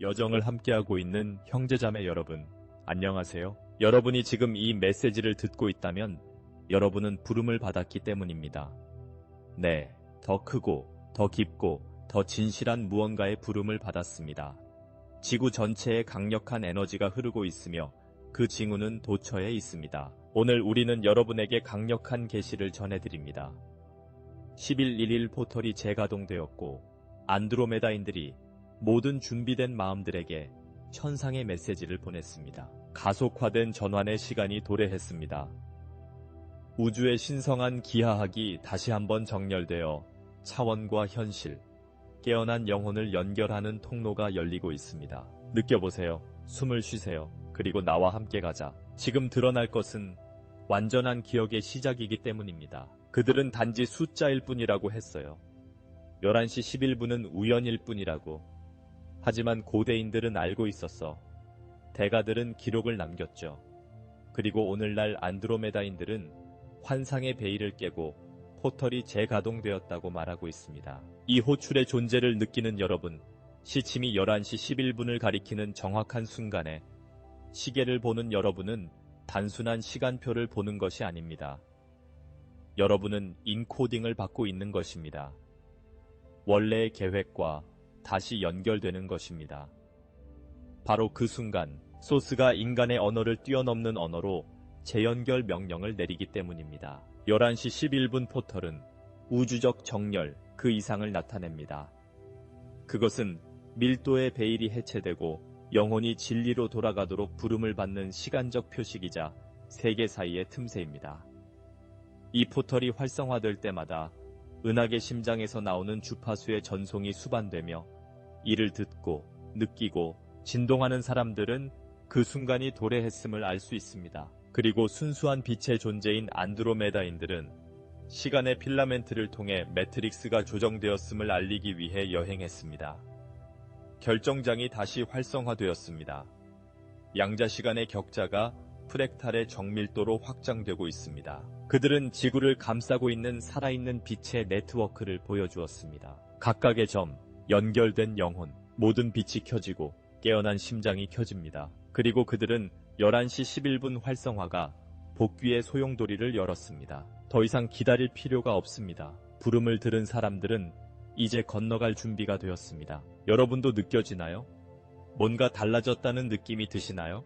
여정을 함께하고 있는 형제자매 여러분, 안녕하세요. 여러분이 지금 이 메시지를 듣고 있다면 여러분은 부름을 받았기 때문입니다. 네, 더 크고, 더 깊고, 더 진실한 무언가의 부름을 받았습니다. 지구 전체에 강력한 에너지가 흐르고 있으며 그 징후는 도처에 있습니다. 오늘 우리는 여러분에게 강력한 계시를 전해드립니다. 10일 1일 포털이 재가동되었고 안드로메다인들이 모든 준비된 마음들에게 천상의 메시지를 보냈습니다. 가속화된 전환의 시간이 도래했습니다. 우주의 신성한 기하학이 다시 한번 정렬되어 차원과 현실, 깨어난 영혼을 연결하는 통로가 열리고 있습니다. 느껴보세요. 숨을 쉬세요. 그리고 나와 함께 가자. 지금 드러날 것은 완전한 기억의 시작이기 때문입니다. 그들은 단지 숫자일 뿐이라고 했어요. 11시 11분은 우연일 뿐이라고. 하지만 고대인들은 알고 있었어. 대가들은 기록을 남겼죠. 그리고 오늘날 안드로메다인들은 환상의 베일을 깨고 포털이 재가동되었다고 말하고 있습니다. 이 호출의 존재를 느끼는 여러분, 시침이 11시 11분을 가리키는 정확한 순간에 시계를 보는 여러분은 단순한 시간표를 보는 것이 아닙니다. 여러분은 인코딩을 받고 있는 것입니다. 원래의 계획과 다시 연결되는 것입니다. 바로 그 순간 소스가 인간의 언어를 뛰어넘는 언어로 재연결 명령을 내리기 때문입니다. 11시 11분 포털은 우주적 정렬 그 이상을 나타냅니다. 그것은 밀도의 베일이 해체되고 영혼이 진리로 돌아가도록 부름을 받는 시간적 표식이자 세계 사이의 틈새입니다. 이 포털이 활성화될 때마다 은하계 심장에서 나오는 주파수의 전송이 수반되며 이를 듣고 느끼고 진동하는 사람들은 그 순간이 도래했음을 알 수 있습니다. 그리고 순수한 빛의 존재인 안드로메다인들은 시간의 필라멘트를 통해 매트릭스가 조정되었음을 알리기 위해 여행했습니다. 결정장이 다시 활성화되었습니다. 양자시간의 격자가 프랙탈의 정밀도로 확장되고 있습니다. 그들은 지구를 감싸고 있는 살아있는 빛의 네트워크를 보여주었습니다. 각각의 점, 연결된 영혼, 모든 빛이 켜지고 깨어난 심장이 켜집니다. 그리고 그들은 11시 11분 활성화가 복귀의 소용돌이를 열었습니다. 더 이상 기다릴 필요가 없습니다. 부름을 들은 사람들은 이제 건너갈 준비가 되었습니다. 여러분도 느껴지나요? 뭔가 달라졌다는 느낌이 드시나요?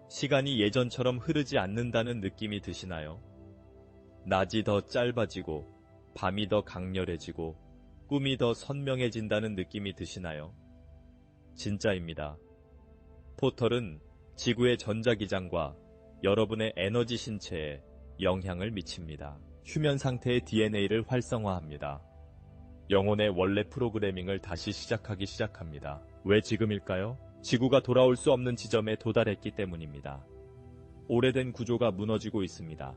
시간이 예전처럼 흐르지 않는다는 느낌이 드시나요? 낮이 더 짧아지고 밤이 더 강렬해지고 꿈이 더 선명해진다는 느낌이 드시나요? 진짜입니다. 포털은 지구의 전자기장과 여러분의 에너지 신체에 영향을 미칩니다. 휴면 상태의 DNA를 활성화합니다. 영혼의 원래 프로그래밍을 다시 시작하기 시작합니다. 왜 지금일까요? 지구가 돌아올 수 없는 지점에 도달했기 때문입니다. 오래된 구조가 무너지고 있습니다.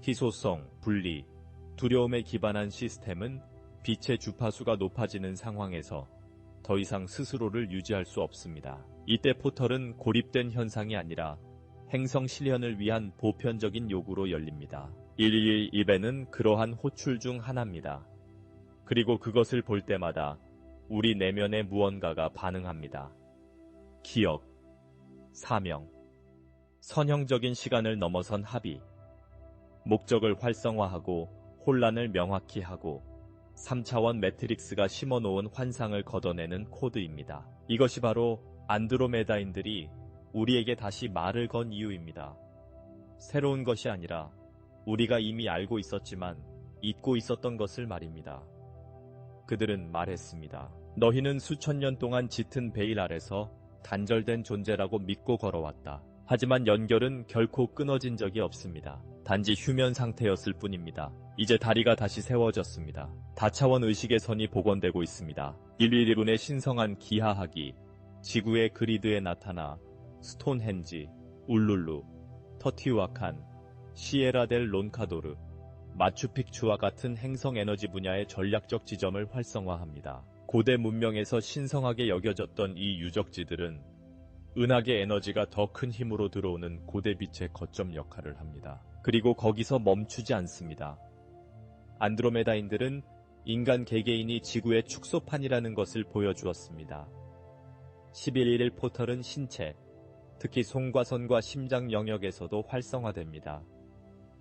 희소성, 분리, 두려움에 기반한 시스템은 빛의 주파수가 높아지는 상황에서 더 이상 스스로를 유지할 수 없습니다. 이때 포털은 고립된 현상이 아니라 행성 실현을 위한 보편적인 요구로 열립니다. 111 이벤은 그러한 호출 중 하나입니다. 그리고 그것을 볼 때마다 우리 내면의 무언가가 반응합니다. 기억, 사명, 선형적인 시간을 넘어선 합의, 목적을 활성화하고 혼란을 명확히 하고 3차원 매트릭스가 심어놓은 환상을 걷어내는 코드입니다. 이것이 바로 안드로메다인들이 우리에게 다시 말을 건 이유입니다. 새로운 것이 아니라 우리가 이미 알고 있었지만 잊고 있었던 것을 말입니다. 그들은 말했습니다. 너희는 수천 년 동안 짙은 베일 아래서 단절된 존재라고 믿고 걸어왔다. 하지만 연결은 결코 끊어진 적이 없습니다. 단지 휴면 상태였을 뿐입니다. 이제 다리가 다시 세워졌습니다. 다차원 의식의 선이 복원되고 있습니다. 111분의 신성한 기하학이 지구의 그리드에 나타나 스톤헨지, 울룰루, 터티우아칸, 시에라델 론카도르, 마추픽추와 같은 행성 에너지 분야의 전략적 지점을 활성화합니다. 고대 문명에서 신성하게 여겨졌던 이 유적지들은 은하계 에너지가 더 큰 힘으로 들어오는 고대 빛의 거점 역할을 합니다. 그리고 거기서 멈추지 않습니다. 안드로메다인들은 인간 개개인이 지구의 축소판이라는 것을 보여주었습니다. 11.11 포털은 신체, 특히 송과선과 심장 영역에서도 활성화됩니다.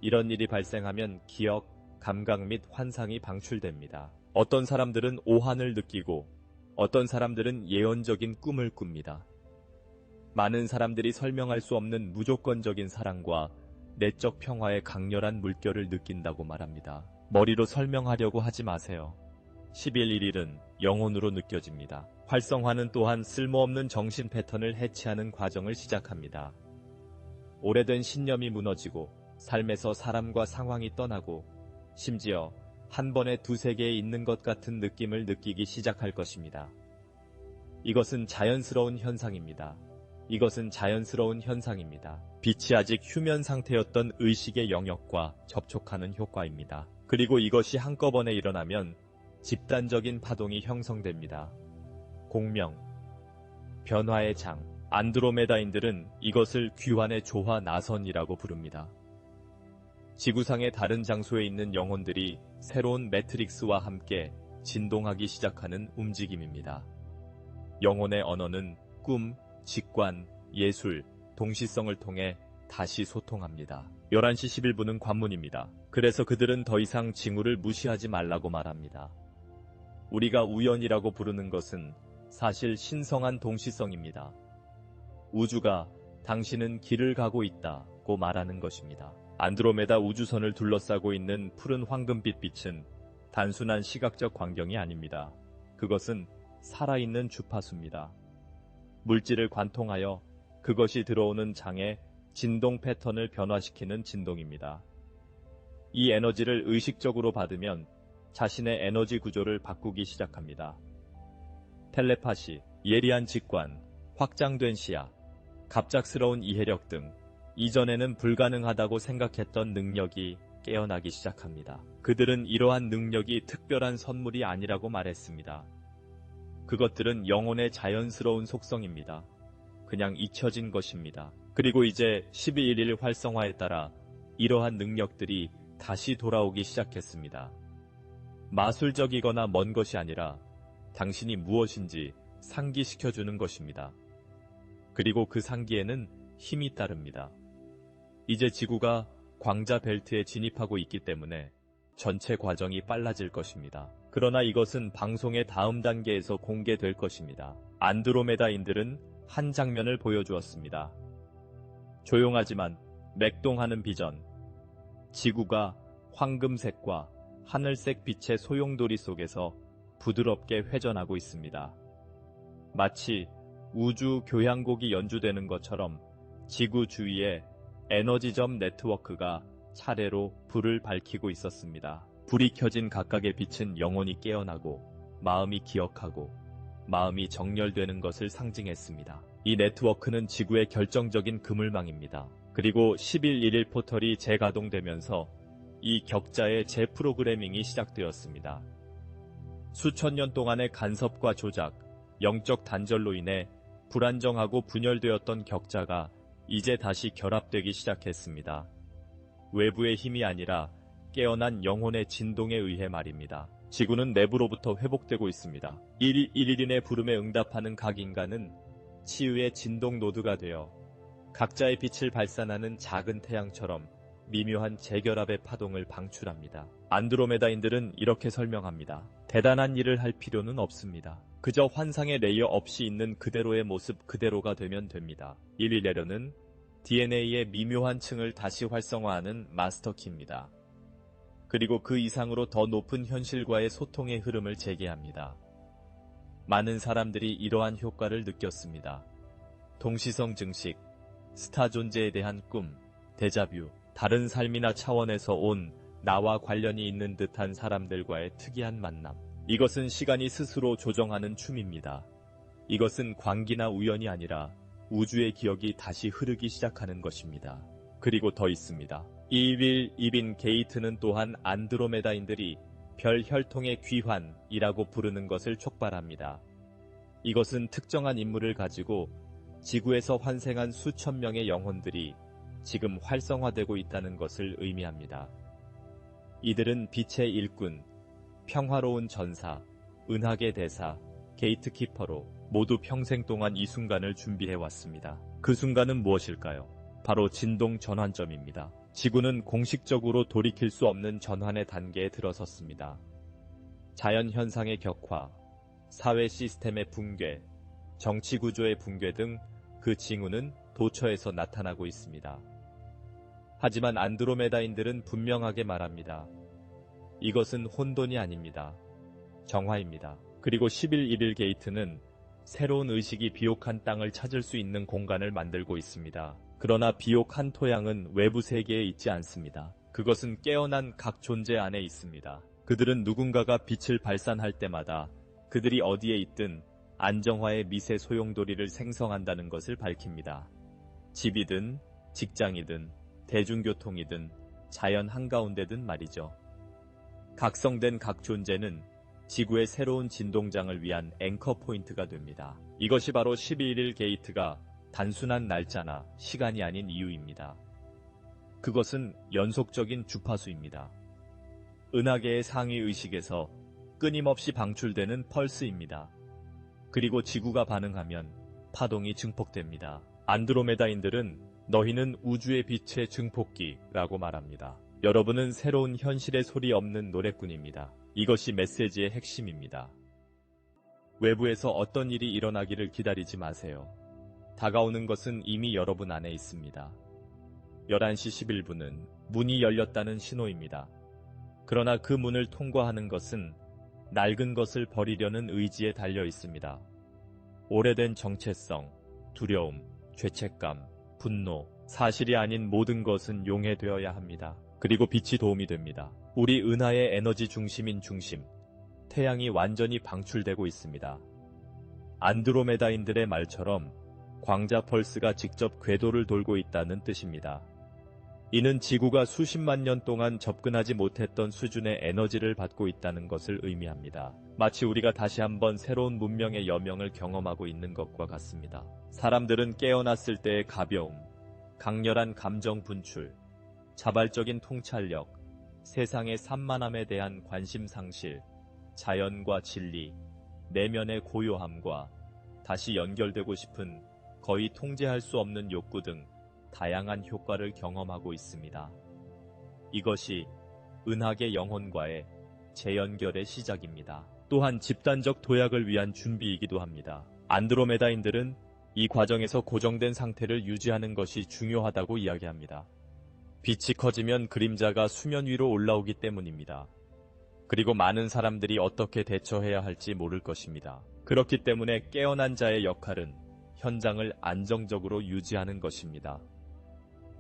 이런 일이 발생하면 기억, 감각 및 환상이 방출됩니다. 어떤 사람들은 오한을 느끼고 어떤 사람들은 예언적인 꿈을 꿉니다. 많은 사람들이 설명할 수 없는 무조건적인 사랑과 내적 평화의 강렬한 물결을 느낀다고 말합니다. 머리로 설명하려고 하지 마세요. 11.11은 영혼으로 느껴집니다. 활성화는 또한 쓸모없는 정신 패턴을 해체하는 과정을 시작합니다. 오래된 신념이 무너지고 삶에서 사람과 상황이 떠나고 심지어 한 번에 두세 개에 있는 것 같은 느낌을 느끼기 시작할 것입니다. 이것은 자연스러운 현상입니다. 이것은 자연스러운 현상입니다. 빛이 아직 휴면 상태였던 의식의 영역과 접촉하는 효과입니다. 그리고 이것이 한꺼번에 일어나면 집단적인 파동이 형성됩니다. 공명, 변화의 장, 안드로메다인들은 이것을 귀환의 조화 나선이라고 부릅니다. 지구상의 다른 장소에 있는 영혼들이 새로운 매트릭스와 함께 진동하기 시작하는 움직임입니다. 영혼의 언어는 꿈, 직관, 예술, 동시성을 통해 다시 소통합니다. 11시 11분은 관문입니다. 그래서 그들은 더 이상 징후를 무시하지 말라고 말합니다. 우리가 우연이라고 부르는 것은 사실 신성한 동시성입니다. 우주가 당신은 길을 가고 있다고 말하는 것입니다. 안드로메다 우주선을 둘러싸고 있는 푸른 황금빛 빛은 단순한 시각적 광경이 아닙니다. 그것은 살아있는 주파수입니다. 물질을 관통하여 그것이 들어오는 장의 진동 패턴을 변화시키는 진동입니다. 이 에너지를 의식적으로 받으면 자신의 에너지 구조를 바꾸기 시작합니다. 텔레파시, 예리한 직관, 확장된 시야, 갑작스러운 이해력 등 이전에는 불가능하다고 생각했던 능력이 깨어나기 시작합니다. 그들은 이러한 능력이 특별한 선물이 아니라고 말했습니다. 그것들은 영혼의 자연스러운 속성입니다. 그냥 잊혀진 것입니다. 그리고 이제 12.11 활성화에 따라 이러한 능력들이 다시 돌아오기 시작했습니다. 마술적이거나 먼 것이 아니라 당신이 무엇인지 상기시켜주는 것입니다. 그리고 그 상기에는 힘이 따릅니다. 이제 지구가 광자 벨트에 진입하고 있기 때문에 전체 과정이 빨라질 것입니다. 그러나 이것은 방송의 다음 단계에서 공개될 것입니다. 안드로메다인들은 한 장면을 보여주었습니다. 조용하지만 맥동하는 비전. 지구가 황금색과 하늘색 빛의 소용돌이 속에서 부드럽게 회전하고 있습니다. 마치 우주 교향곡이 연주되는 것처럼 지구 주위에 에너지점 네트워크가 차례로 불을 밝히고 있었습니다. 불이 켜진 각각의 빛은 영혼이 깨어나고 마음이 기억하고 마음이 정렬되는 것을 상징했습니다. 이 네트워크는 지구의 결정적인 그물망입니다. 그리고 11.11 포털이 재가동되면서 이 격자의 재프로그래밍이 시작되었습니다. 수천 년 동안의 간섭과 조작, 영적 단절로 인해 불안정하고 분열되었던 격자가 이제 다시 결합되기 시작했습니다. 외부의 힘이 아니라 깨어난 영혼의 진동에 의해 말입니다. 지구는 내부로부터 회복되고 있습니다. 1일인의 부름에 응답하는 각 인간은 치유의 진동 노드가 되어 각자의 빛을 발산하는 작은 태양처럼 미묘한 재결합의 파동을 방출합니다. 안드로메다인들은 이렇게 설명합니다. 대단한 일을 할 필요는 없습니다. 그저 환상의 레이어 없이 있는 그대로의 모습 그대로가 되면 됩니다. 1레이어는 DNA의 미묘한 층을 다시 활성화하는 마스터키입니다. 그리고 그 이상으로 더 높은 현실과의 소통의 흐름을 재개합니다. 많은 사람들이 이러한 효과를 느꼈습니다. 동시성 증식, 스타 존재에 대한 꿈, 데자뷰, 다른 삶이나 차원에서 온 나와 관련이 있는 듯한 사람들과의 특이한 만남. 이것은 시간이 스스로 조정하는 춤입니다. 이것은 광기나 우연이 아니라 우주의 기억이 다시 흐르기 시작하는 것입니다. 그리고 더 있습니다. 이빌 게이트는 또한 안드로메다인들이 별 혈통의 귀환이라고 부르는 것을 촉발합니다. 이것은 특정한 인물을 가지고 지구에서 환생한 수천 명의 영혼들이 지금 활성화되고 있다는 것을 의미합니다. 이들은 빛의 일꾼, 평화로운 전사, 은하계 대사, 게이트키퍼로 모두 평생 동안 이 순간을 준비해왔습니다. 그 순간은 무엇일까요? 바로 진동 전환점입니다. 지구는 공식적으로 돌이킬 수 없는 전환의 단계에 들어섰습니다. 자연 현상의 격화, 사회 시스템의 붕괴, 정치 구조의 붕괴 등 그 징후는 도처에서 나타나고 있습니다. 하지만 안드로메다인들은 분명하게 말합니다. 이것은 혼돈이 아닙니다. 정화입니다. 그리고 11.11 게이트는 새로운 의식이 비옥한 땅을 찾을 수 있는 공간을 만들고 있습니다. 그러나 비옥한 토양은 외부 세계에 있지 않습니다. 그것은 깨어난 각 존재 안에 있습니다. 그들은 누군가가 빛을 발산할 때마다 그들이 어디에 있든 안정화의 미세 소용돌이를 생성한다는 것을 밝힙니다. 집이든 직장이든 대중교통이든 자연 한가운데든 말이죠. 각성된 각 존재는 지구의 새로운 진동장을 위한 앵커 포인트가 됩니다. 이것이 바로 11.11 게이트가 단순한 날짜나 시간이 아닌 이유입니다. 그것은 연속적인 주파수입니다. 은하계의 상위 의식에서 끊임없이 방출되는 펄스입니다. 그리고 지구가 반응하면 파동이 증폭됩니다. 안드로메다인들은 너희는 우주의 빛의 증폭기라고 말합니다. 여러분은 새로운 현실의 소리 없는 노래꾼입니다. 이것이 메시지의 핵심입니다. 외부에서 어떤 일이 일어나기를 기다리지 마세요. 다가오는 것은 이미 여러분 안에 있습니다. 11시 11분은 문이 열렸다는 신호입니다. 그러나 그 문을 통과하는 것은 낡은 것을 버리려는 의지에 달려 있습니다. 오래된 정체성, 두려움, 죄책감, 분노, 사실이 아닌 모든 것은 용해되어야 합니다. 그리고 빛이 도움이 됩니다. 우리 은하의 에너지 중심인 중심, 태양이 완전히 방출되고 있습니다. 안드로메다인들의 말처럼 광자 펄스가 직접 궤도를 돌고 있다는 뜻입니다. 이는 지구가 수십만 년 동안 접근하지 못했던 수준의 에너지를 받고 있다는 것을 의미합니다. 마치 우리가 다시 한번 새로운 문명의 여명을 경험하고 있는 것과 같습니다. 사람들은 깨어났을 때의 가벼움, 강렬한 감정 분출, 자발적인 통찰력, 세상의 산만함에 대한 관심 상실, 자연과 진리, 내면의 고요함과 다시 연결되고 싶은 거의 통제할 수 없는 욕구 등 다양한 효과를 경험하고 있습니다. 이것이 은하계 영혼과의 재연결의 시작입니다. 또한 집단적 도약을 위한 준비이기도 합니다. 안드로메다인들은 이 과정에서 고정된 상태를 유지하는 것이 중요하다고 이야기합니다. 빛이 커지면 그림자가 수면 위로 올라오기 때문입니다. 그리고 많은 사람들이 어떻게 대처해야 할지 모를 것입니다. 그렇기 때문에 깨어난 자의 역할은 현장을 안정적으로 유지하는 것입니다.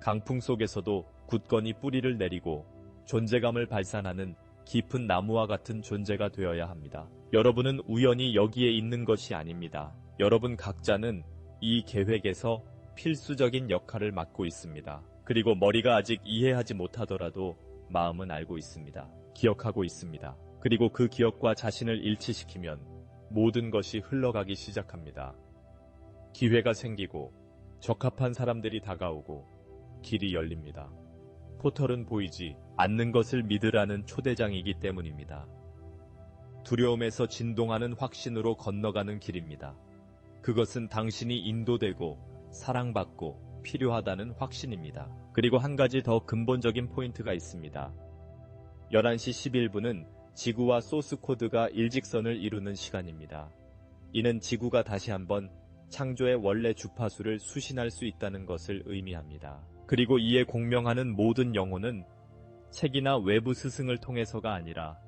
강풍 속에서도 굳건히 뿌리를 내리고 존재감을 발산하는 깊은 나무와 같은 존재가 되어야 합니다. 여러분은 우연히 여기에 있는 것이 아닙니다. 여러분 각자는 이 계획에서 필수적인 역할을 맡고 있습니다. 그리고 머리가 아직 이해하지 못하더라도 마음은 알고 있습니다. 기억하고 있습니다. 그리고 그 기억과 자신을 일치시키면 모든 것이 흘러가기 시작합니다. 기회가 생기고 적합한 사람들이 다가오고 길이 열립니다. 포털은 보이지 않는 것을 믿으라는 초대장이기 때문입니다. 두려움에서 진동하는 확신으로 건너가는 길입니다. 그것은 당신이 인도되고 사랑받고 필요하다는 확신입니다. 그리고 한 가지 더 근본적인 포인트가 있습니다. 11시 11분은 지구와 소스 코드가 일직선을 이루는 시간입니다. 이는 지구가 다시 한번 창조의 원래 주파수를 수신할 수 있다는 것을 의미합니다. 그리고 이에 공명하는 모든 영혼은 책이나 외부 스승을 통해서가 아니라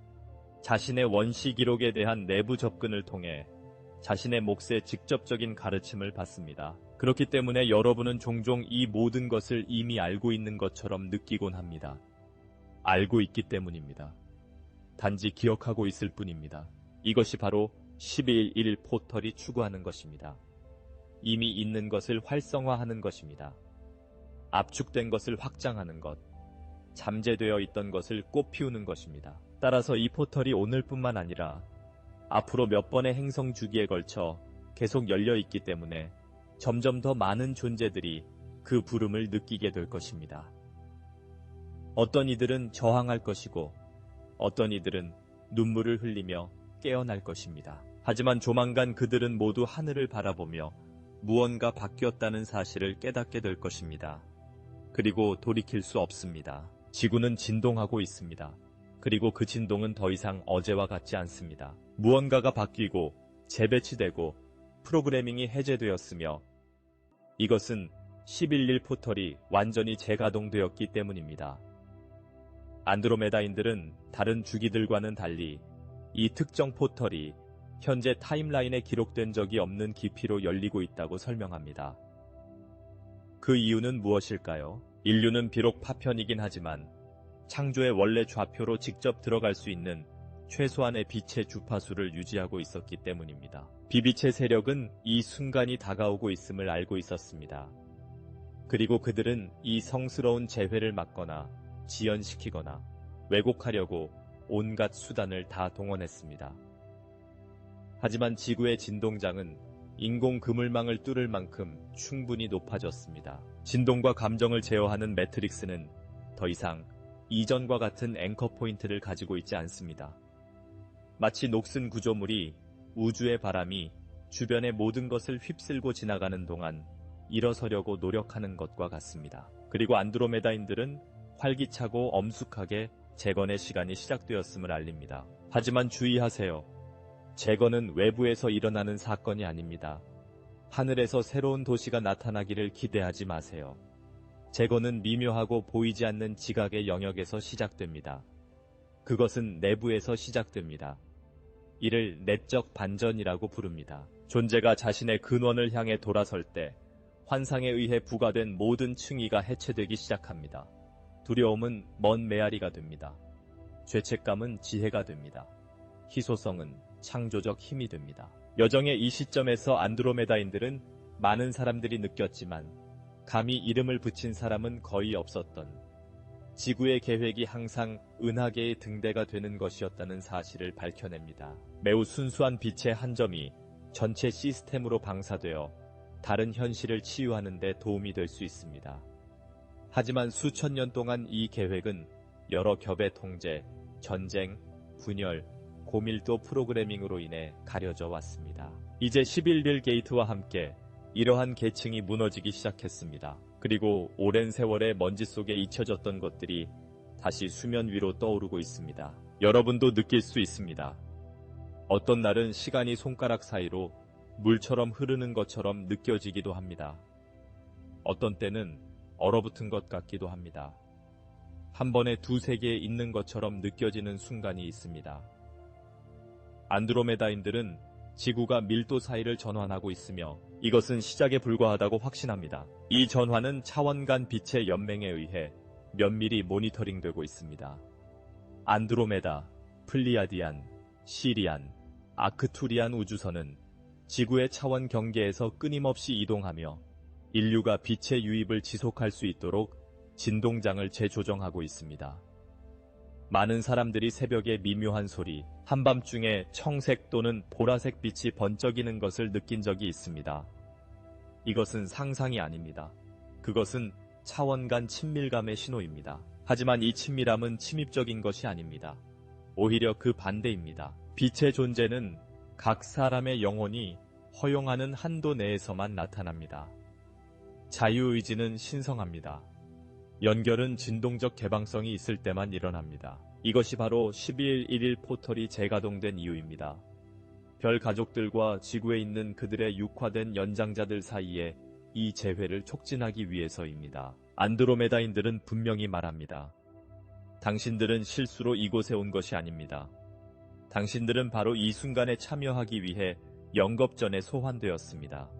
자신의 원시 기록에 대한 내부 접근을 통해 자신의 몫의 직접적인 가르침을 받습니다. 그렇기 때문에 여러분은 종종 이 모든 것을 이미 알고 있는 것처럼 느끼곤 합니다. 알고 있기 때문입니다. 단지 기억하고 있을 뿐입니다. 이것이 바로 11.1 포털이 추구하는 것입니다. 이미 있는 것을 활성화하는 것입니다. 압축된 것을 확장하는 것, 잠재되어 있던 것을 꽃피우는 것입니다. 따라서 이 포털이 오늘뿐만 아니라 앞으로 몇 번의 행성 주기에 걸쳐 계속 열려 있기 때문에 점점 더 많은 존재들이 그 부름을 느끼게 될 것입니다. 어떤 이들은 저항할 것이고 어떤 이들은 눈물을 흘리며 깨어날 것입니다. 하지만 조만간 그들은 모두 하늘을 바라보며 무언가 바뀌었다는 사실을 깨닫게 될 것입니다. 그리고 돌이킬 수 없습니다. 지구는 진동하고 있습니다. 그리고 그 진동은 더 이상 어제와 같지 않습니다. 무언가가 바뀌고 재배치되고 프로그래밍이 해제되었으며 이것은 11일 포털이 완전히 재가동되었기 때문입니다. 안드로메다인들은 다른 주기들과는 달리 이 특정 포털이 현재 타임라인에 기록된 적이 없는 깊이로 열리고 있다고 설명합니다. 그 이유는 무엇일까요? 인류는 비록 파편이긴 하지만 창조의 원래 좌표로 직접 들어갈 수 있는 최소한의 빛의 주파수를 유지하고 있었기 때문입니다. 비빛의 세력은 이 순간이 다가오고 있음을 알고 있었습니다. 그리고 그들은 이 성스러운 재회를 막거나 지연시키거나 왜곡하려고 온갖 수단을 다 동원했습니다. 하지만 지구의 진동장은 인공 그물망을 뚫을 만큼 충분히 높아졌습니다. 진동과 감정을 제어하는 매트릭스는 더 이상 이전과 같은 앵커 포인트를 가지고 있지 않습니다. 마치 녹슨 구조물이 우주의 바람이 주변의 모든 것을 휩쓸고 지나가는 동안 일어서려고 노력하는 것과 같습니다. 그리고 안드로메다인들은 활기차고 엄숙하게 재건의 시간이 시작되었음을 알립니다. 하지만 주의하세요. 재건은 외부에서 일어나는 사건이 아닙니다. 하늘에서 새로운 도시가 나타나기를 기대하지 마세요. 재건은 미묘하고 보이지 않는 지각의 영역에서 시작됩니다. 그것은 내부에서 시작됩니다. 이를 내적 반전이라고 부릅니다. 존재가 자신의 근원을 향해 돌아설 때 환상에 의해 부과된 모든 층위가 해체되기 시작합니다. 두려움은 먼 메아리가 됩니다. 죄책감은 지혜가 됩니다. 희소성은 창조적 힘이 됩니다. 여정의 이 시점에서 안드로메다인들은 많은 사람들이 느꼈지만 감히 이름을 붙인 사람은 거의 없었던 지구의 계획이 항상 은하계의 등대가 되는 것이었다는 사실을 밝혀냅니다. 매우 순수한 빛의 한 점이 전체 시스템으로 방사되어 다른 현실을 치유하는 데 도움이 될 수 있습니다. 하지만 수천 년 동안 이 계획은 여러 겹의 통제, 전쟁, 분열, 고밀도 프로그래밍으로 인해 가려져 왔습니다. 이제 11일 게이트와 함께 이러한 계층이 무너지기 시작했습니다. 그리고 오랜 세월의 먼지 속에 잊혀졌던 것들이 다시 수면 위로 떠오르고 있습니다. 여러분도 느낄 수 있습니다. 어떤 날은 시간이 손가락 사이로 물처럼 흐르는 것처럼 느껴지기도 합니다. 어떤 때는 얼어붙은 것 같기도 합니다. 한 번에 두세 개에 있는 것처럼 느껴지는 순간이 있습니다. 안드로메다인들은 지구가 밀도 사이를 전환하고 있으며 이것은 시작에 불과하다고 확신합니다. 이 전환은 차원 간 빛의 연맹에 의해 면밀히 모니터링되고 있습니다. 안드로메다, 플리아디안, 시리안, 아크투리안 우주선은 지구의 차원 경계에서 끊임없이 이동하며 인류가 빛의 유입을 지속할 수 있도록 진동장을 재조정하고 있습니다. 많은 사람들이 새벽의 미묘한 소리, 한밤중에 청색 또는 보라색 빛이 번쩍이는 것을 느낀 적이 있습니다. 이것은 상상이 아닙니다. 그것은 차원 간 친밀감의 신호입니다. 하지만 이 친밀함은 침입적인 것이 아닙니다. 오히려 그 반대입니다. 빛의 존재는 각 사람의 영혼이 허용하는 한도 내에서만 나타납니다. 자유의지는 신성합니다. 연결은 진동적 개방성이 있을 때만 일어납니다. 이것이 바로 12일 1일 포털이 재가동된 이유입니다. 별 가족들과 지구에 있는 그들의 육화된 연장자들 사이에 이 재회를 촉진하기 위해서입니다. 안드로메다인들은 분명히 말합니다. 당신들은 실수로 이곳에 온 것이 아닙니다. 당신들은 바로 이 순간에 참여하기 위해 영겁전에 소환되었습니다.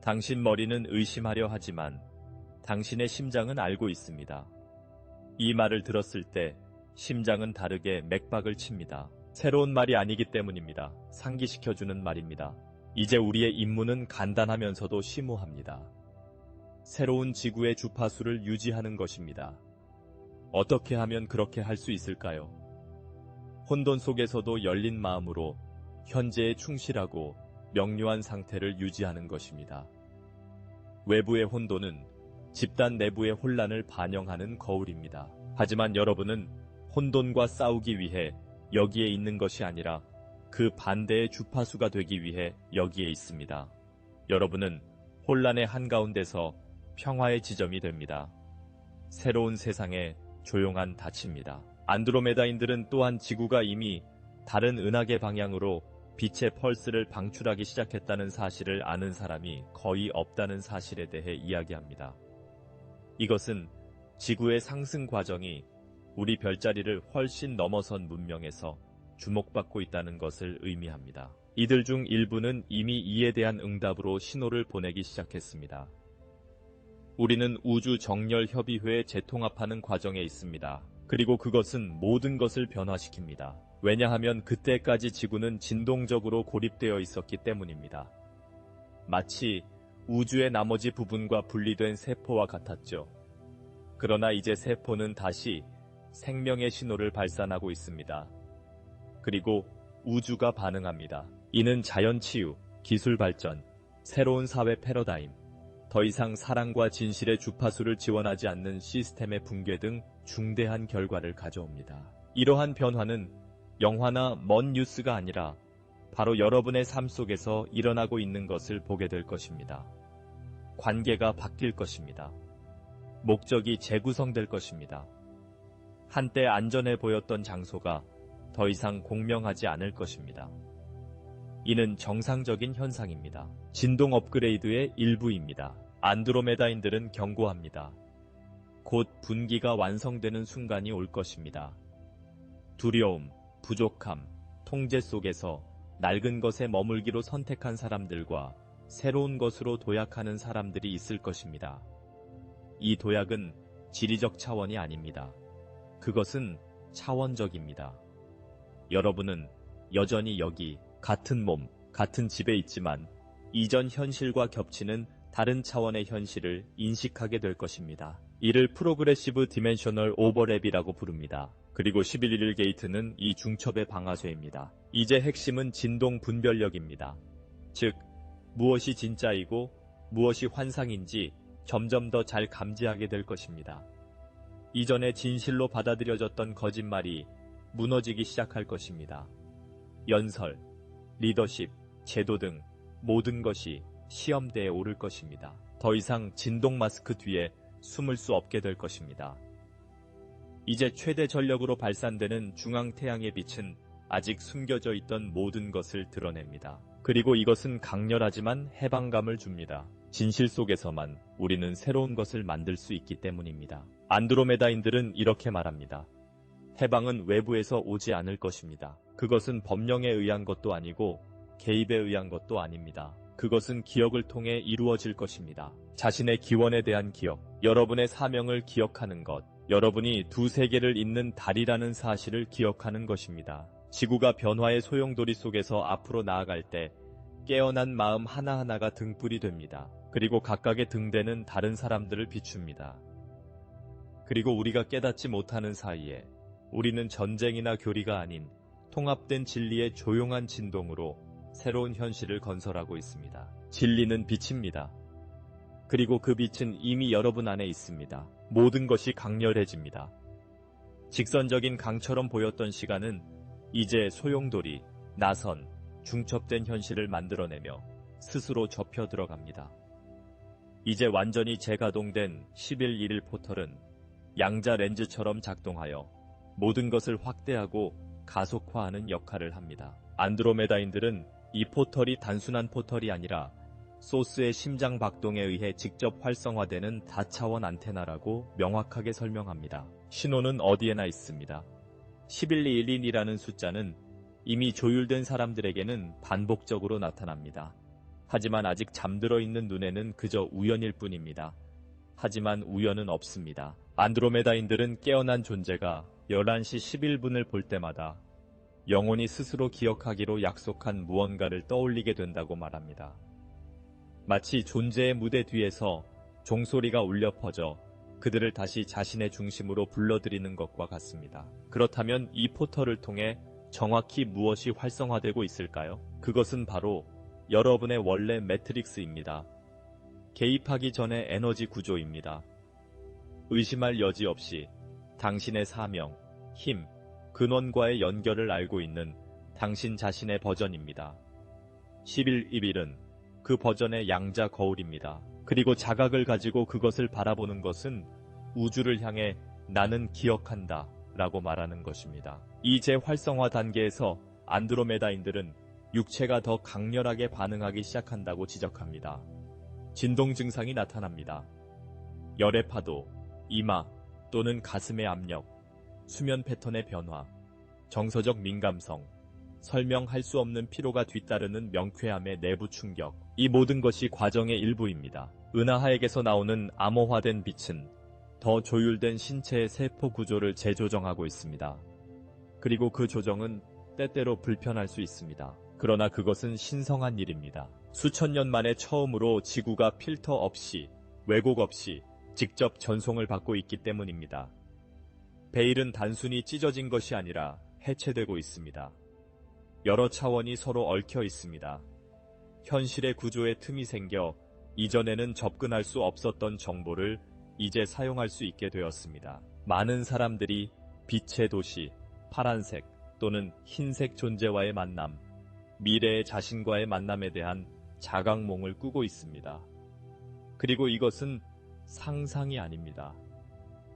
당신 머리는 의심하려 하지만 당신의 심장은 알고 있습니다. 이 말을 들었을 때 심장은 다르게 맥박을 칩니다. 새로운 말이 아니기 때문입니다. 상기시켜주는 말입니다. 이제 우리의 임무는 간단하면서도 심오합니다. 새로운 지구의 주파수를 유지하는 것입니다. 어떻게 하면 그렇게 할 수 있을까요? 혼돈 속에서도 열린 마음으로 현재에 충실하고 명료한 상태를 유지하는 것입니다. 외부의 혼돈은 집단 내부의 혼란을 반영하는 거울입니다. 하지만 여러분은 혼돈과 싸우기 위해 여기에 있는 것이 아니라 그 반대의 주파수가 되기 위해 여기에 있습니다. 여러분은 혼란의 한가운데서 평화의 지점이 됩니다. 새로운 세상의 조용한 닻입니다. 안드로메다인들은 또한 지구가 이미 다른 은하계 방향으로 빛의 펄스를 방출하기 시작했다는 사실을 아는 사람이 거의 없다는 사실에 대해 이야기합니다. 이것은 지구의 상승 과정이 우리 별자리를 훨씬 넘어선 문명에서 주목받고 있다는 것을 의미합니다. 이들 중 일부는 이미 이에 대한 응답으로 신호를 보내기 시작했습니다. 우리는 우주 정렬 협의회에 재통합하는 과정에 있습니다. 그리고 그것은 모든 것을 변화시킵니다. 왜냐하면 그때까지 지구는 진동적으로 고립되어 있었기 때문입니다. 마치 우주의 나머지 부분과 분리된 세포와 같았죠. 그러나 이제 세포는 다시 생명의 신호를 발산하고 있습니다. 그리고 우주가 반응합니다. 이는 자연 치유, 기술 발전, 새로운 사회 패러다임, 더 이상 사랑과 진실의 주파수를 지원하지 않는 시스템의 붕괴 등 중대한 결과를 가져옵니다. 이러한 변화는 영화나 먼 뉴스가 아니라 바로 여러분의 삶 속에서 일어나고 있는 것을 보게 될 것입니다. 관계가 바뀔 것입니다. 목적이 재구성될 것입니다. 한때 안전해 보였던 장소가 더 이상 공명하지 않을 것입니다. 이는 정상적인 현상입니다. 진동 업그레이드의 일부입니다. 안드로메다인들은 경고합니다. 곧 분기가 완성되는 순간이 올 것입니다. 두려움, 부족함, 통제 속에서 낡은 것에 머물기로 선택한 사람들과 새로운 것으로 도약하는 사람들이 있을 것입니다. 이 도약은 지리적 차원이 아닙니다. 그것은 차원적입니다. 여러분은 여전히 여기 같은 몸, 같은 집에 있지만 이전 현실과 겹치는 다른 차원의 현실을 인식하게 될 것입니다. 이를 프로그레시브 디멘셔널 오버랩이라고 부릅니다. 그리고 11.11 게이트는 이 중첩의 방아쇠입니다. 이제 핵심은 진동 분별력입니다. 즉, 무엇이 진짜이고 무엇이 환상인지 점점 더 잘 감지하게 될 것입니다. 이전에 진실로 받아들여졌던 거짓말이 무너지기 시작할 것입니다. 연설, 리더십, 제도 등 모든 것이 시험대에 오를 것입니다. 더 이상 진동 마스크 뒤에 숨을 수 없게 될 것입니다. 이제 최대 전력으로 발산되는 중앙 태양의 빛은 아직 숨겨져 있던 모든 것을 드러냅니다. 그리고 이것은 강렬하지만 해방감을 줍니다. 진실 속에서만 우리는 새로운 것을 만들 수 있기 때문입니다. 안드로메다인들은 이렇게 말합니다. 해방은 외부에서 오지 않을 것입니다. 그것은 법령에 의한 것도 아니고 개입에 의한 것도 아닙니다. 그것은 기억을 통해 이루어질 것입니다. 자신의 기원에 대한 기억, 여러분의 사명을 기억하는 것, 여러분이 두 세계를 잇는 달이라는 사실을 기억하는 것입니다. 지구가 변화의 소용돌이 속에서 앞으로 나아갈 때 깨어난 마음 하나하나가 등불이 됩니다. 그리고 각각의 등대는 다른 사람들을 비춥니다. 그리고 우리가 깨닫지 못하는 사이에 우리는 전쟁이나 교리가 아닌 통합된 진리의 조용한 진동으로 새로운 현실을 건설하고 있습니다. 진리는 빛입니다. 그리고 그 빛은 이미 여러분 안에 있습니다. 모든 것이 강렬해집니다. 직선적인 강처럼 보였던 시간은 이제 소용돌이, 나선, 중첩된 현실을 만들어내며 스스로 접혀 들어갑니다. 이제 완전히 재가동된 11.11 포털은 양자 렌즈처럼 작동하여 모든 것을 확대하고 가속화하는 역할을 합니다. 안드로메다인들은 이 포털이 단순한 포털이 아니라 소스의 심장 박동에 의해 직접 활성화되는 다차원 안테나라고 명확하게 설명합니다. 신호는 어디에나 있습니다. 11.11이라는 숫자는 이미 조율된 사람들에게는 반복적으로 나타납니다. 하지만 아직 잠들어 있는 눈에는 그저 우연일 뿐입니다. 하지만 우연은 없습니다. 안드로메다인들은 깨어난 존재가 11시 11분을 볼 때마다 영혼이 스스로 기억하기로 약속한 무언가를 떠올리게 된다고 말합니다. 마치 존재의 무대 뒤에서 종소리가 울려 퍼져 그들을 다시 자신의 중심으로 불러들이는 것과 같습니다. 그렇다면 이 포털을 통해 정확히 무엇이 활성화되고 있을까요? 그것은 바로 여러분의 원래 매트릭스입니다. 개입하기 전의 에너지 구조입니다. 의심할 여지 없이 당신의 사명, 힘, 근원과의 연결을 알고 있는 당신 자신의 버전입니다. 11.1은 그 버전의 양자 거울입니다. 그리고 자각을 가지고 그것을 바라보는 것은 우주를 향해 나는 기억한다 라고 말하는 것입니다. 이 재활성화 단계에서 안드로메다인들은 육체가 더 강렬하게 반응하기 시작한다고 지적합니다. 진동 증상이 나타납니다. 열의 파도, 이마 또는 가슴의 압력, 수면 패턴의 변화, 정서적 민감성, 설명할 수 없는 피로가 뒤따르는 명쾌함의 내부 충격, 이 모든 것이 과정의 일부입니다. 은하하에게서 나오는 암호화된 빛은 더 조율된 신체의 세포 구조를 재조정하고 있습니다. 그리고 그 조정은 때때로 불편할 수 있습니다. 그러나 그것은 신성한 일입니다. 수천 년 만에 처음으로 지구가 필터 없이, 왜곡 없이 직접 전송을 받고 있기 때문입니다. 베일은 단순히 찢어진 것이 아니라 해체되고 있습니다. 여러 차원이 서로 얽혀 있습니다. 현실의 구조에 틈이 생겨 이전에는 접근할 수 없었던 정보를 이제 사용할 수 있게 되었습니다. 많은 사람들이 빛의 도시, 파란색 또는 흰색 존재와의 만남, 미래의 자신과의 만남에 대한 자각몽을 꾸고 있습니다. 그리고 이것은 상상이 아닙니다.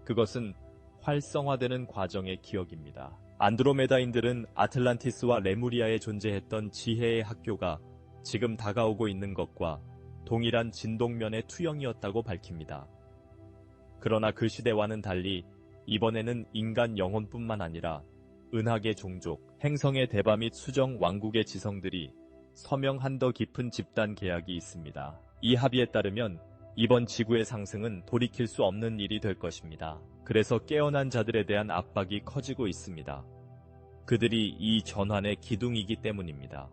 그것은 활성화되는 과정의 기억입니다. 안드로메다인들은 아틀란티스와 레무리아에 존재했던 지혜의 학교가 지금 다가오고 있는 것과 동일한 진동면의 투영이었다고 밝힙니다. 그러나 그 시대와는 달리 이번에는 인간 영혼뿐만 아니라 은하계 종족, 행성의 대바 및 수정 왕국의 지성들이 서명한 더 깊은 집단 계약이 있습니다. 이 합의에 따르면 이번 지구의 상승은 돌이킬 수 없는 일이 될 것입니다. 그래서 깨어난 자들에 대한 압박이 커지고 있습니다. 그들이 이 전환의 기둥이기 때문입니다.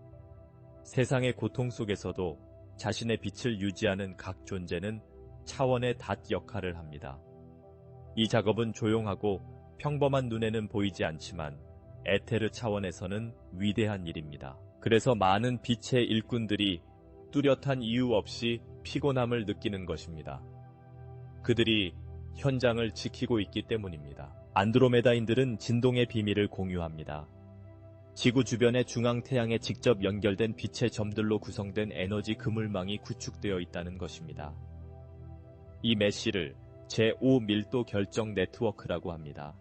세상의 고통 속에서도 자신의 빛을 유지하는 각 존재는 차원의 닷 역할을 합니다. 이 작업은 조용하고 평범한 눈에는 보이지 않지만 에테르 차원에서는 위대한 일입니다. 그래서 많은 빛의 일꾼들이 뚜렷한 이유 없이 피곤함을 느끼는 것입니다. 그들이 현장을 지키고 있기 때문입니다. 안드로메다인들은 진동의 비밀을 공유합니다. 지구 주변의 중앙태양에 직접 연결된 빛의 점들로 구성된 에너지 그물망이 구축되어 있다는 것입니다. 이 메쉬를 제5밀도 결정 네트워크라고 합니다.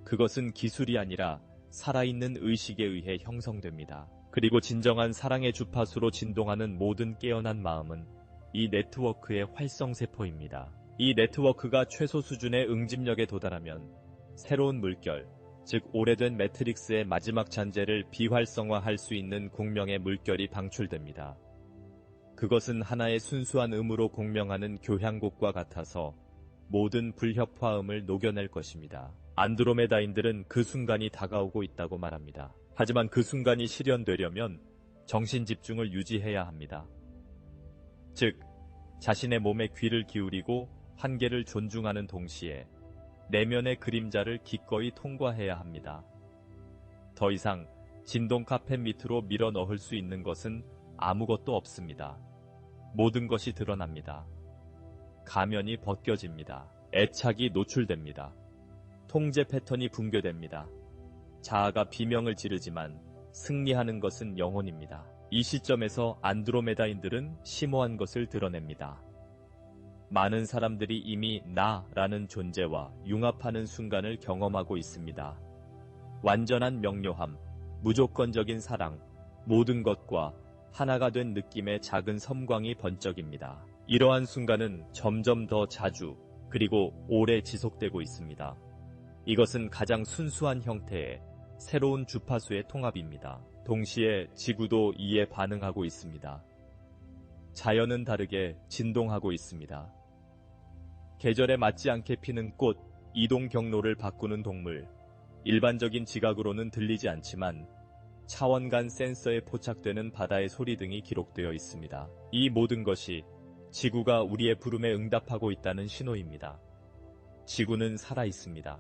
그것은 기술이 아니라 살아있는 의식에 의해 형성됩니다. 그리고 진정한 사랑의 주파수로 진동하는 모든 깨어난 마음은 이 네트워크의 활성세포입니다. 이 네트워크가 최소 수준의 응집력에 도달하면 새로운 물결, 즉 오래된 매트릭스의 마지막 잔재를 비활성화할 수 있는 공명의 물결이 방출됩니다. 그것은 하나의 순수한 음으로 공명하는 교향곡과 같아서 모든 불협화음을 녹여낼 것입니다. 안드로메다인들은 그 순간이 다가오고 있다고 말합니다. 하지만 그 순간이 실현되려면 정신 집중을 유지해야 합니다. 즉, 자신의 몸에 귀를 기울이고 한계를 존중하는 동시에 내면의 그림자를 기꺼이 통과해야 합니다. 더 이상 진동 카펫 밑으로 밀어 넣을 수 있는 것은 아무것도 없습니다. 모든 것이 드러납니다. 가면이 벗겨집니다. 애착이 노출됩니다. 통제 패턴이 붕괴됩니다. 자아가 비명을 지르지만 승리하는 것은 영혼입니다. 이 시점에서 안드로메다인들은 심오한 것을 드러냅니다. 많은 사람들이 이미 나라는 존재와 융합하는 순간을 경험하고 있습니다. 완전한 명료함, 무조건적인 사랑, 모든 것과 하나가 된 느낌의 작은 섬광이 번쩍입니다. 이러한 순간은 점점 더 자주 그리고 오래 지속되고 있습니다. 이것은 가장 순수한 형태의 새로운 주파수의 통합입니다. 동시에 지구도 이에 반응하고 있습니다. 자연은 다르게 진동하고 있습니다. 계절에 맞지 않게 피는 꽃, 이동 경로를 바꾸는 동물, 일반적인 지각으로는 들리지 않지만 차원 간 센서에 포착되는 바다의 소리 등이 기록되어 있습니다. 이 모든 것이 지구가 우리의 부름에 응답하고 있다는 신호입니다. 지구는 살아 있습니다.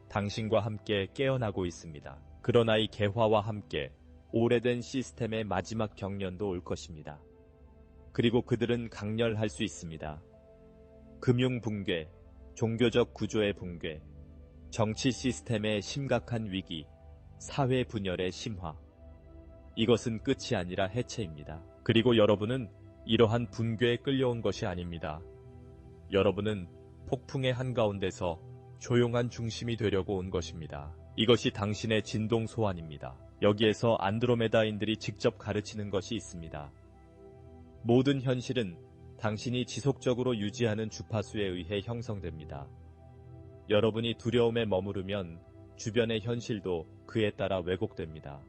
당신과 함께 깨어나고 있습니다. 그러나 이 개화와 함께 오래된 시스템의 마지막 경련도 올 것입니다. 그리고 그들은 강렬할 수 있습니다. 금융 붕괴, 종교적 구조의 붕괴, 정치 시스템의 심각한 위기, 사회 분열의 심화, 이것은 끝이 아니라 해체입니다. 그리고 여러분은 이러한 붕괴에 끌려온 것이 아닙니다. 여러분은 폭풍의 한가운데서 조용한 중심이 되려고 온 것입니다. 이것이 당신의 진동 소환입니다. 여기에서 안드로메다인들이 직접 가르치는 것이 있습니다. 모든 현실은 당신이 지속적으로 유지하는 주파수에 의해 형성됩니다. 여러분이 두려움에 머무르면 주변의 현실도 그에 따라 왜곡됩니다.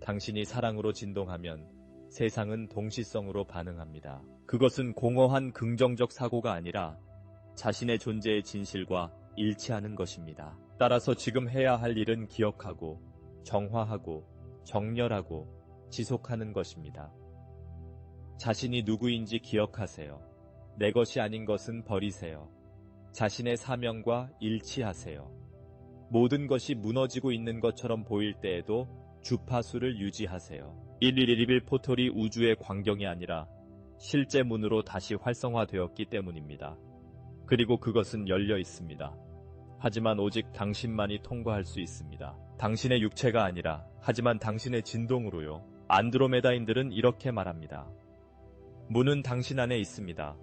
당신이 사랑으로 진동하면 세상은 동시성으로 반응합니다. 그것은 공허한 긍정적 사고가 아니라 자신의 존재의 진실과 일치하는 것입니다. 따라서 지금 해야 할 일은 기억하고 정화하고 정렬하고 지속하는 것입니다. 자신이 누구인지 기억하세요. 내 것이 아닌 것은 버리세요. 자신의 사명과 일치하세요. 모든 것이 무너지고 있는 것처럼 보일 때에도 주파수를 유지하세요. 1111 포털이 우주의 광경이 아니라 실제 문으로 다시 활성화되었기 때문입니다. 그리고 그것은 열려 있습니다. 하지만 오직 당신만이 통과할 수 있습니다. 당신의 육체가 아니라 하지만 당신의 진동으로요. 안드로메다인들은 이렇게 말합니다. 문은 당신 안에 있습니다.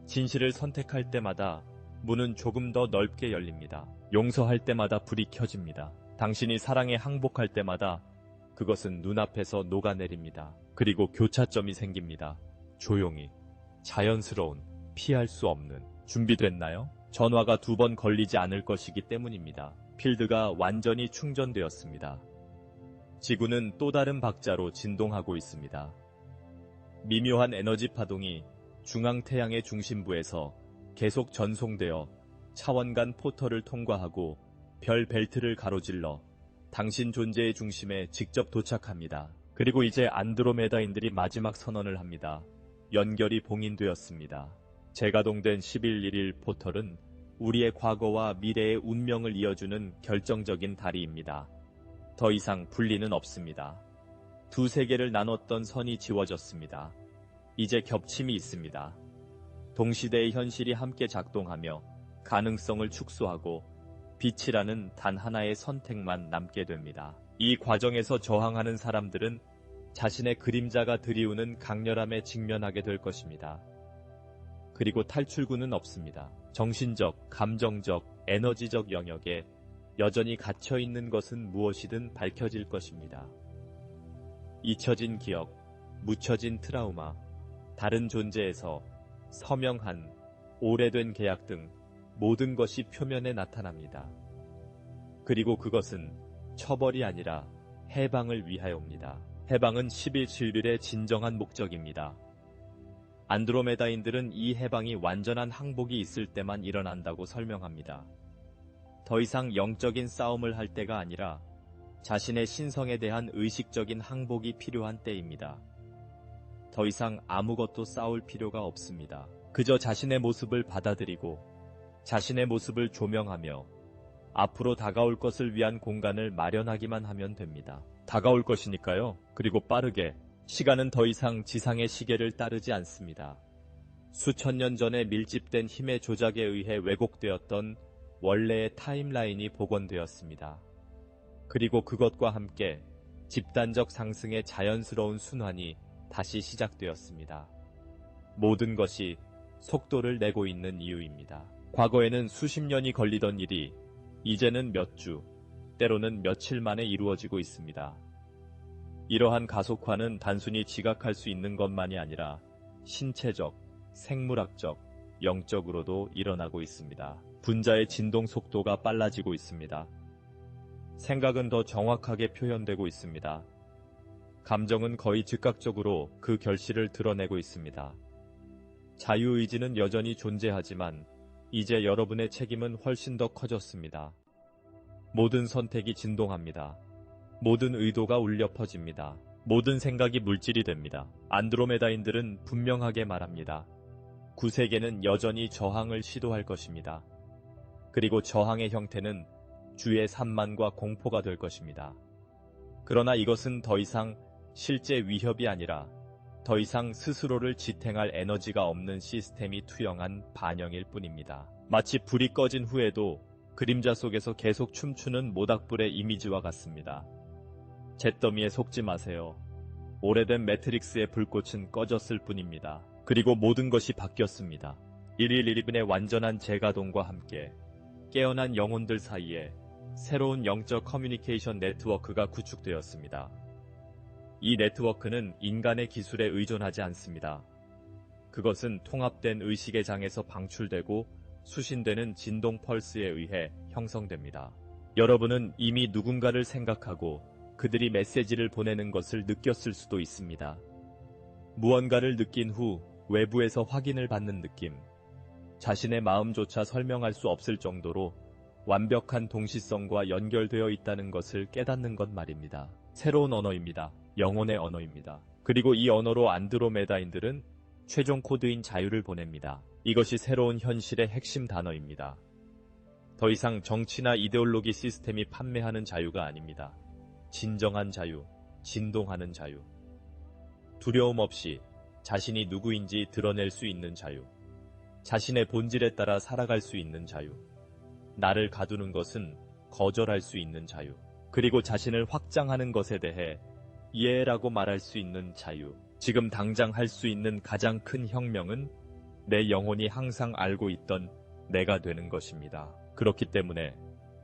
진실을 선택할 때마다 문은 조금 더 넓게 열립니다. 용서할 때마다 불이 켜집니다. 당신이 사랑에 항복할 때마다 그것은 눈앞에서 녹아내립니다. 그리고 교차점이 생깁니다. 조용히, 자연스러운, 피할 수 없는. 준비됐나요? 전화가 2번 걸리지 않을 것이기 때문입니다. 필드가 완전히 충전되었습니다. 지구는 또 다른 박자로 진동하고 있습니다. 미묘한 에너지 파동이 중앙태양의 중심부에서 계속 전송되어 차원간 포털을 통과하고 별 벨트를 가로질러 당신 존재의 중심에 직접 도착합니다. 그리고 이제 안드로메다인들이 마지막 선언을 합니다. 연결이 봉인되었습니다. 재가동된 1111 포털은 우리의 과거와 미래의 운명을 이어주는 결정적인 다리입니다. 더 이상 분리는 없습니다. 두 세계를 나눴던 선이 지워졌습니다. 이제 겹침이 있습니다. 동시대의 현실이 함께 작동하며 가능성을 축소하고 빛이라는 단 하나의 선택만 남게 됩니다. 이 과정에서 저항하는 사람들은 자신의 그림자가 드리우는 강렬함에 직면하게 될 것입니다. 그리고 탈출구는 없습니다. 정신적, 감정적, 에너지적 영역에 여전히 갇혀있는 것은 무엇이든 밝혀질 것입니다. 잊혀진 기억, 묻혀진 트라우마, 다른 존재에서 서명한 오래된 계약 등 모든 것이 표면에 나타납니다. 그리고 그것은 처벌이 아니라 해방을 위하여입니다. 해방은 1111의 진정한 목적입니다. 안드로메다인들은 이 해방이 완전한 항복이 있을 때만 일어난다고 설명합니다. 더 이상 영적인 싸움을 할 때가 아니라 자신의 신성에 대한 의식적인 항복이 필요한 때입니다. 더 이상 아무것도 싸울 필요가 없습니다. 그저 자신의 모습을 받아들이고 자신의 모습을 조명하며 앞으로 다가올 것을 위한 공간을 마련하기만 하면 됩니다. 다가올 것이니까요. 그리고 빠르게. 시간은 더 이상 지상의 시계를 따르지 않습니다. 수천 년 전에 밀집된 힘의 조작에 의해 왜곡되었던 원래의 타임라인이 복원되었습니다. 그리고 그것과 함께 집단적 상승의 자연스러운 순환이 다시 시작되었습니다. 모든 것이 속도를 내고 있는 이유입니다. 과거에는 수십 년이 걸리던 일이 이제는 몇 주, 때로는 며칠 만에 이루어지고 있습니다. 이러한 가속화는 단순히 지각할 수 있는 것만이 아니라 신체적, 생물학적, 영적으로도 일어나고 있습니다. 분자의 진동 속도가 빨라지고 있습니다. 생각은 더 정확하게 표현되고 있습니다. 감정은 거의 즉각적으로 그 결실을 드러내고 있습니다. 자유의지는 여전히 존재하지만 이제 여러분의 책임은 훨씬 더 커졌습니다. 모든 선택이 진동합니다. 모든 의도가 울려 퍼집니다. 모든 생각이 물질이 됩니다. 안드로메다인들은 분명하게 말합니다. 구세계는 여전히 저항을 시도할 것입니다. 그리고 저항의 형태는 주의 산만과 공포가 될 것입니다. 그러나 이것은 더 이상 실제 위협이 아니라 더 이상 스스로를 지탱할 에너지가 없는 시스템이 투영한 반영일 뿐입니다. 마치 불이 꺼진 후에도 그림자 속에서 계속 춤추는 모닥불의 이미지와 같습니다. 잿더미에 속지 마세요. 오래된 매트릭스의 불꽃은 꺼졌을 뿐입니다. 그리고 모든 것이 바뀌었습니다. 1일 1분의 완전한 재가동과 함께 깨어난 영혼들 사이에 새로운 영적 커뮤니케이션 네트워크가 구축되었습니다. 이 네트워크는 인간의 기술에 의존하지 않습니다. 그것은 통합된 의식의 장에서 방출되고 수신되는 진동 펄스에 의해 형성됩니다. 여러분은 이미 누군가를 생각하고 그들이 메시지를 보내는 것을 느꼈을 수도 있습니다. 무언가를 느낀 후 외부에서 확인을 받는 느낌. 자신의 마음조차 설명할 수 없을 정도로 완벽한 동시성과 연결되어 있다는 것을 깨닫는 것 말입니다. 새로운 언어입니다. 영혼의 언어입니다. 그리고 이 언어로 안드로메다인들은 최종 코드인 자유를 보냅니다. 이것이 새로운 현실의 핵심 단어입니다. 더 이상 정치나 이데올로기 시스템이 판매하는 자유가 아닙니다. 진정한 자유, 진동하는 자유. 두려움 없이 자신이 누구인지 드러낼 수 있는 자유. 자신의 본질에 따라 살아갈 수 있는 자유. 나를 가두는 것은 거절할 수 있는 자유. 그리고 자신을 확장하는 것에 대해 예라고 말할 수 있는 자유. 지금 당장 할 수 있는 가장 큰 혁명은 내 영혼이 항상 알고 있던 내가 되는 것입니다. 그렇기 때문에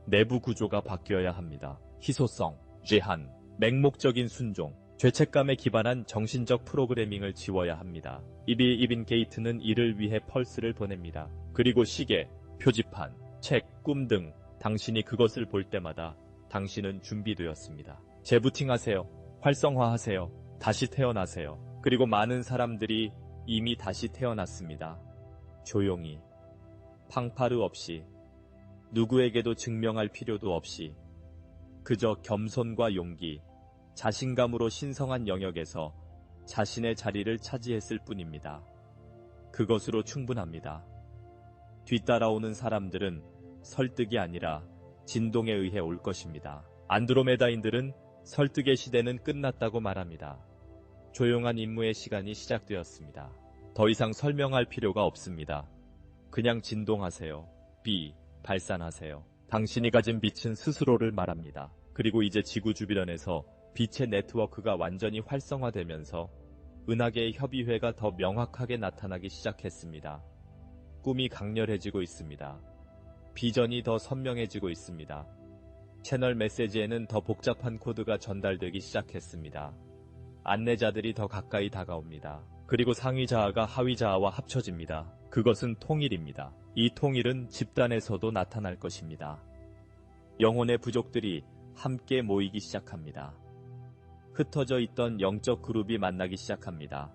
내부 구조가 바뀌어야 합니다. 희소성, 제한, 맹목적인 순종, 죄책감에 기반한 정신적 프로그래밍을 지워야 합니다. 이빈 게이트는 이를 위해 펄스를 보냅니다. 그리고 시계, 표지판, 책, 꿈 등 당신이 그것을 볼 때마다 당신은 준비되었습니다. 재부팅하세요. 활성화하세요. 다시 태어나세요. 그리고 많은 사람들이 이미 다시 태어났습니다. 조용히, 팡파르 없이, 누구에게도 증명할 필요도 없이, 그저 겸손과 용기, 자신감으로 신성한 영역에서 자신의 자리를 차지했을 뿐입니다. 그것으로 충분합니다. 뒤따라오는 사람들은 설득이 아니라 진동에 의해 올 것입니다. 안드로메다인들은 설득의 시대는 끝났다고 말합니다. 조용한 임무의 시간이 시작되었습니다. 더 이상 설명할 필요가 없습니다. 그냥 진동하세요. 발산하세요. 당신이 가진 빛은 스스로를 말합니다. 그리고 이제 지구 주변에서 빛의 네트워크가 완전히 활성화되면서 은하계의 협의회가 더 명확하게 나타나기 시작했습니다. 꿈이 강렬해지고 있습니다. 비전이 더 선명해지고 있습니다. 채널 메시지에는 더 복잡한 코드가 전달되기 시작했습니다. 안내자들이 더 가까이 다가옵니다. 그리고 상위 자아가 하위 자아와 합쳐집니다. 그것은 통일입니다. 이 통일은 집단에서도 나타날 것입니다. 영혼의 부족들이 함께 모이기 시작합니다. 흩어져 있던 영적 그룹이 만나기 시작합니다.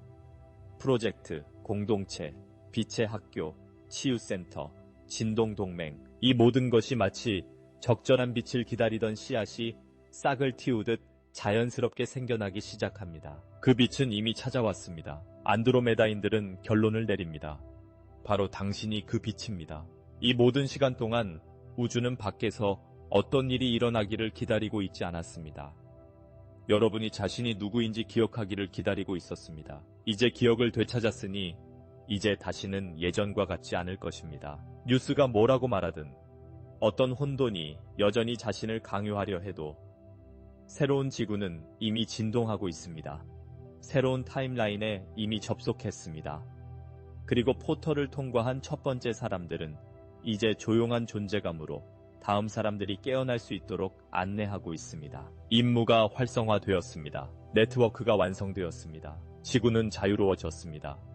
프로젝트, 공동체, 빛의 학교, 치유센터, 진동동맹, 이 모든 것이 마치 적절한 빛을 기다리던 씨앗이 싹을 틔우듯 자연스럽게 생겨나기 시작합니다. 그 빛은 이미 찾아왔습니다. 안드로메다인들은 결론을 내립니다. 바로 당신이 그 빛입니다. 이 모든 시간 동안 우주는 밖에서 어떤 일이 일어나기를 기다리고 있지 않았습니다. 여러분이 자신이 누구인지 기억하기를 기다리고 있었습니다. 이제 기억을 되찾았으니 이제 다시는 예전과 같지 않을 것입니다. 뉴스가 뭐라고 말하든 어떤 혼돈이 여전히 자신을 강요하려 해도 새로운 지구는 이미 진동하고 있습니다. 새로운 타임라인에 이미 접속했습니다. 그리고 포털을 통과한 첫 번째 사람들은 이제 조용한 존재감으로 다음 사람들이 깨어날 수 있도록 안내하고 있습니다. 임무가 활성화되었습니다. 네트워크가 완성되었습니다. 지구는 자유로워졌습니다.